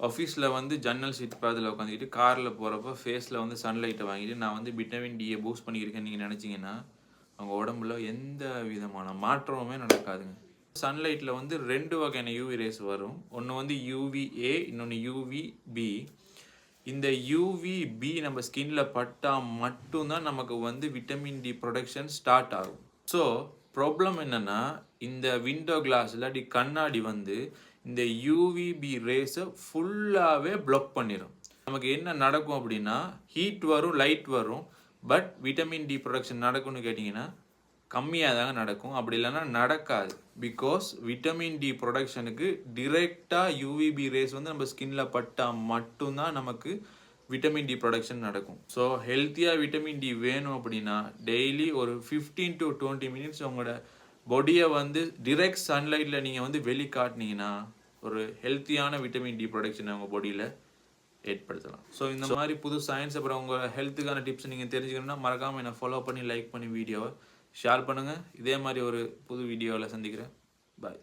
ஆஃபீஸில் வந்து ஜன்னல் சீட் பாதில் உட்காந்துக்கிட்டு காரில் போகிறப்போ ஃபேஸில் வந்து சன்லைட்டை வாங்கிட்டு நான் வந்து விட்டமின் டியை பூஸ்ட் பண்ணியிருக்கேன்னு நீங்கள் நினச்சிங்கன்னா அவங்க உடம்புல எந்த விதமான மாற்றமுமே நடக்காதுங்க. சன்லைட்டில் வந்து 2 வகையான யூவி ரேஸ் வரும். ஒன்று வந்து யூவிஏ, இன்னொன்று யூவிபி. இந்த யூவிபி நம்ம ஸ்கின்ல பட்டால் மட்டும்தான் நமக்கு வந்து விட்டமின் டி ப்ரொடக்ஷன் ஸ்டார்ட் ஆகும். ஸோ ப்ராப்ளம் என்னென்னா, இந்த விண்டோ கிளாஸ் இல்லாட்டி கண்ணாடி வந்து இந்த யூவிபி ரேஸை ஃபுல்லாகவே பிளாக் பண்ணிடும். நமக்கு என்ன நடக்கும் அப்படின்னா, ஹீட் வரும், லைட் வரும், பட் விட்டமின் டி ப்ரொடக்ஷன் நடக்கும்னு கேட்டிங்கன்னா கம்மியாக தாங்க நடக்கும். அப்படி இல்லைன்னா நடக்காது. பிகாஸ் விட்டமின் டி ப்ரொடக்ஷனுக்கு டிரெக்டாக யூவிபி ரேஸ் வந்து நம்ம ஸ்கின்ல பட்டால் மட்டும்தான் நமக்கு விட்டமின் டி ப்ரொடக்ஷன் நடக்கும். ஸோ ஹெல்த்தியாக விட்டமின் டி வேணும் அப்படின்னா டெய்லி ஒரு 15 to 20 மினிட்ஸ் உங்களோட பாடியை வந்து டிரெக்ட் சன்லைட்டில் நீங்கள் வந்து வெளிக்காட்டினீங்கன்னா ஒரு ஹெல்த்தியான விட்டமின் டி ப்ரொடக்ஷனை உங்கள் பாடியில் ஏற்படுத்தலாம். ஸோ இந்த மாதிரி புது சயின்ஸ் அப்புறம் உங்கள் ஹெல்த்துக்கான டிப்ஸ் நீங்கள் தெரிஞ்சுக்கணும்னா மறக்காமல் என்னை ஃபாலோ பண்ணி லைக் பண்ணி வீடியோவை ஷேர் பண்ணுங்கள். இதே மாதிரி ஒரு புது வீடியோவில் சந்திக்கிறேன். பாய்.